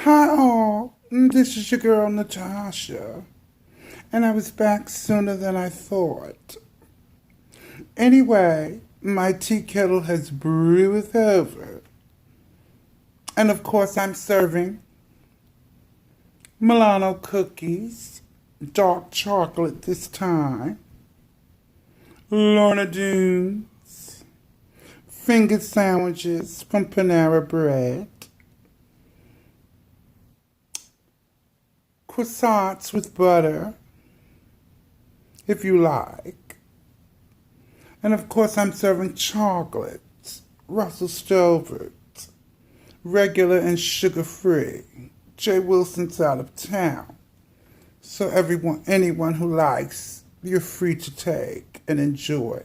Hi all, this is your girl Natasha, and I was back sooner than I thought. Anyway, my tea kettle has brewed over, and of course I'm serving Milano cookies, dark chocolate this time, Lorna Doones, finger sandwiches from Panera Bread, croissants with butter, if you like. And of course I'm serving chocolates, Russell Stover's, regular and sugar-free. Jay Wilson's out of town. So anyone who likes, you're free to take and enjoy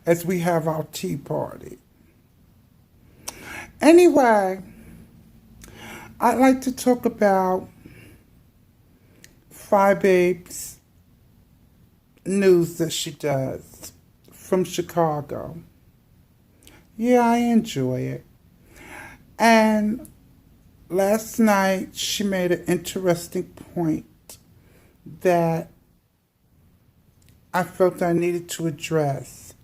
as we have our tea party. Anyway, I'd like to talk about FYEBABE's news that she does from Chicago. Yeah, I enjoy it. And last night she made an interesting point that I felt I needed to address.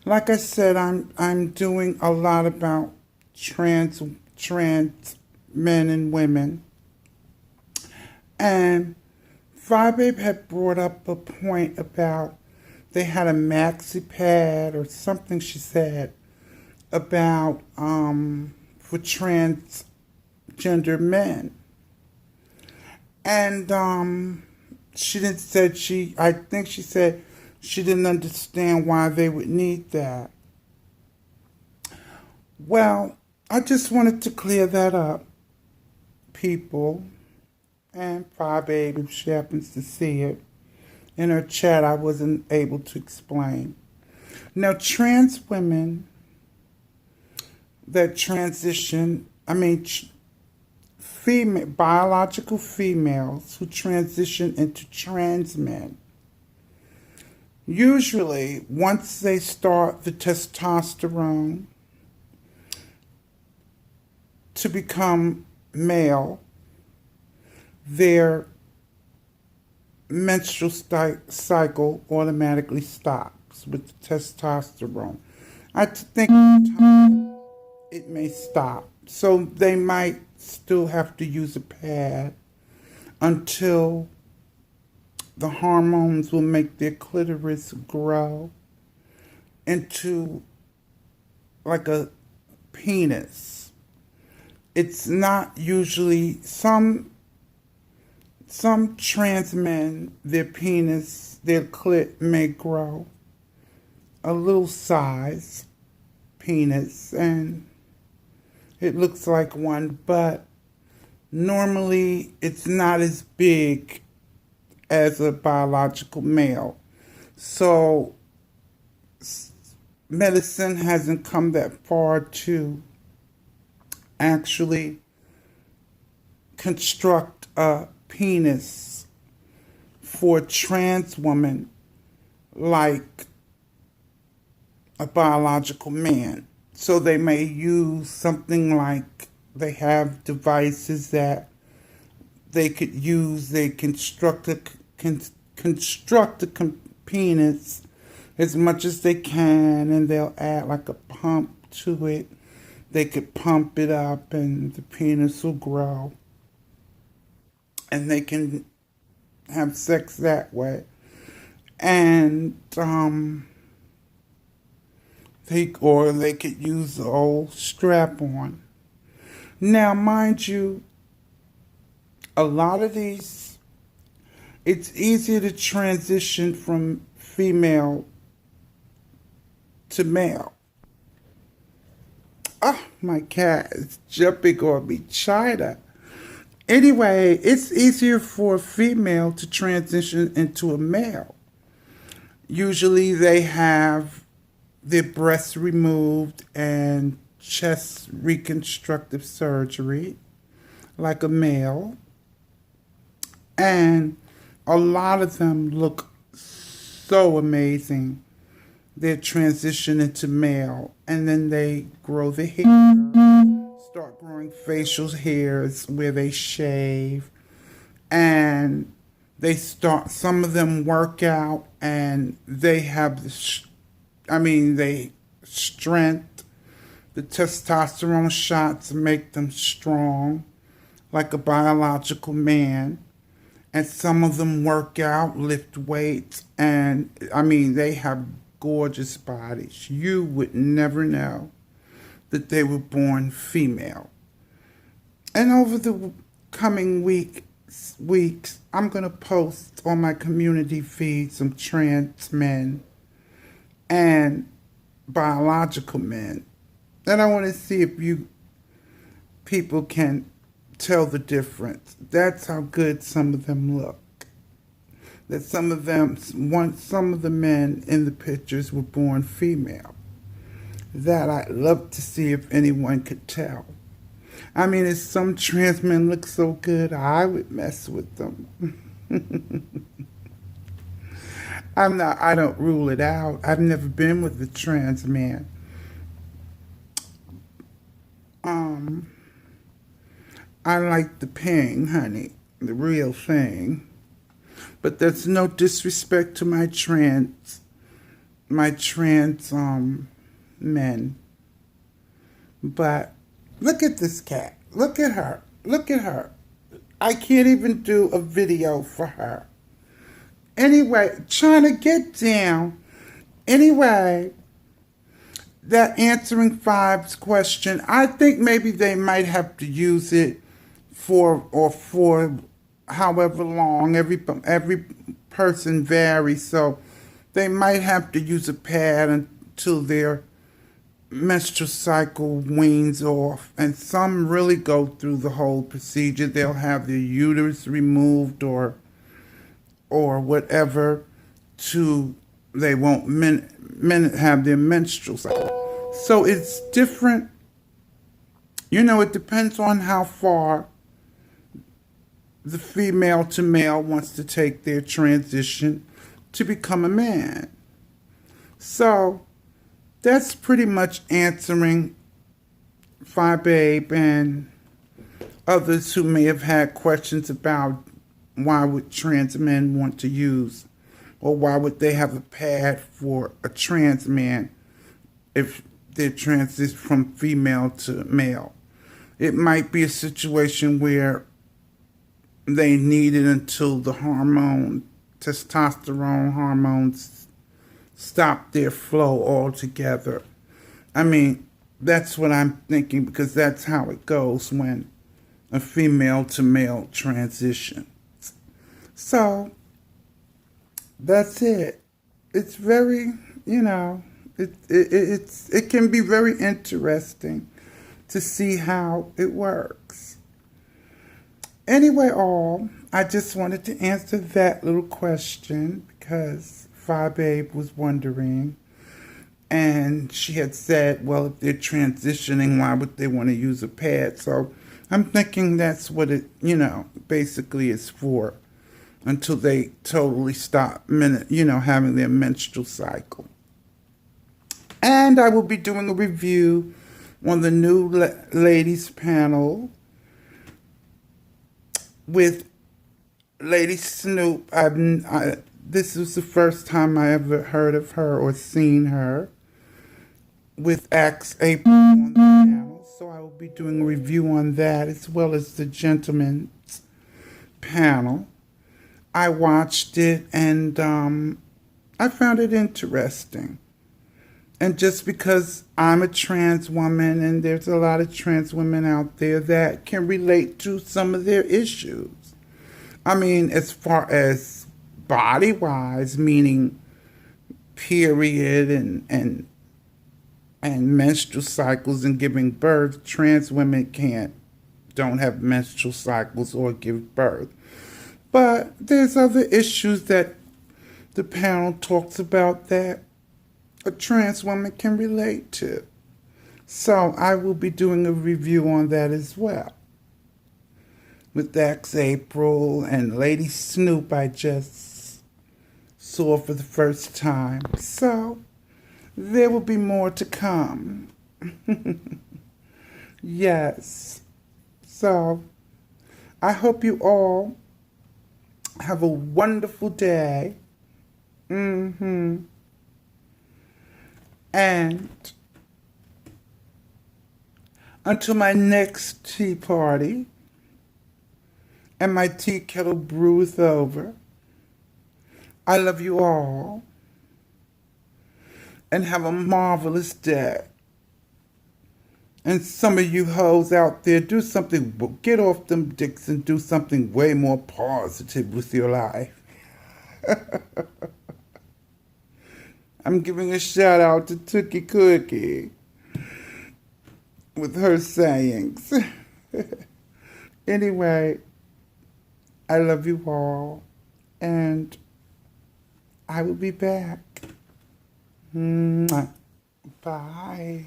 Like I said, I'm doing a lot about trans men and women. And FYEBABE had brought up a point about they had a Maxi Pad or something she said about for transgender men. And I think she said she didn't understand why they would need that. Well, I just wanted to clear that up, people, and FYEBABE, if she happens to see it. In her chat, I wasn't able to explain. Now, trans women that transition, biological females who transition into trans men, usually, once they start the testosterone to become male, their menstrual cycle automatically stops with the testosterone. I think it may stop. So they might still have to use a pad until the hormones will make their clitoris grow into like a penis. It's not usually, some trans men, their clit may grow a little size penis, and it looks like one, but normally it's not as big as a biological male. So medicine hasn't come that far to actually construct a penis for a trans woman like a biological man. So they may use something like, they have devices that they could use. They construct a penis as much as they can, and they'll add like a pump to it. They could pump it up and the penis will grow. And they can have sex that way. And they could use the old strap-on. Now, mind you, a lot of these, it's easier to transition from female to male. Oh, my cat is jumping on me, China. Anyway, it's easier for a female to transition into a male. Usually they have their breasts removed and chest reconstructive surgery, like a male. And a lot of them look so amazing. They transition into male, and then they grow the hair, start growing facial hairs where they shave, and some of them work out, and they have they strength. The testosterone shots make them strong, like a biological man. And some of them work out, lift weights, and they have gorgeous bodies. You would never know that they were born female. And over the coming weeks, I'm going to post on my community feed some trans men and biological men. And I want to see if you people can tell the difference. That's how good some of them look. That some of the men in the pictures were born female. That I'd love to see if anyone could tell. If some trans men look so good, I would mess with them. I don't rule it out. I've never been with a trans man. I like the ping, honey, the real thing. But that's no disrespect to my trans men. But look at this cat. Look at her. Look at her. I can't even do a video for her. Anyway, trying to get down. Anyway, that answering Five's question, I think maybe they might have to use it for however long. Every person varies, so they might have to use a pad until their menstrual cycle weans off. And some really go through the whole procedure. They'll have their uterus removed or whatever they won't have their menstrual cycle. So it's different. It depends on how far the female to male wants to take their transition to become a man. So that's pretty much answering FYEBABE and others who may have had questions about why would trans men want to use, or why would they have a pad for a trans man if they're transitioned from female to male. It might be a situation where they need it until the testosterone hormones stop their flow altogether. That's what I'm thinking, because that's how it goes when a female to male transitions. So that's it. It's very, it can be very interesting to see how it works. Anyway, I just wanted to answer that little question because FYEBABE was wondering. And she had said, well, if they're transitioning, why would they want to use a pad? So I'm thinking that's what it, basically is for, until they totally stop, having their menstrual cycle. And I will be doing a review on the new ladies panel with Lady Snoop. This was the first time I ever heard of her or seen her, with Axe April on the panel. So I will be doing a review on that, as well as the gentleman's panel. I watched it, and I found it interesting. And just because I'm a trans woman, and there's a lot of trans women out there that can relate to some of their issues. As far as body-wise, meaning period and menstrual cycles and giving birth, trans women don't have menstrual cycles or give birth. But there's other issues that the panel talks about that a trans woman can relate to. So I will be doing a review on that as well. With Axe April and Lady Snoop, I just saw for the first time. So there will be more to come. Yes. So, I hope you all have a wonderful day. And until my next tea party and my tea kettle brew is over, I love you all and have a marvelous day. And some of you hoes out there, do something, get off them dicks and do something way more positive with your life. I'm giving a shout out to Tookie Cookie with her sayings. Anyway, I love you all, and I will be back. Mwah. Bye.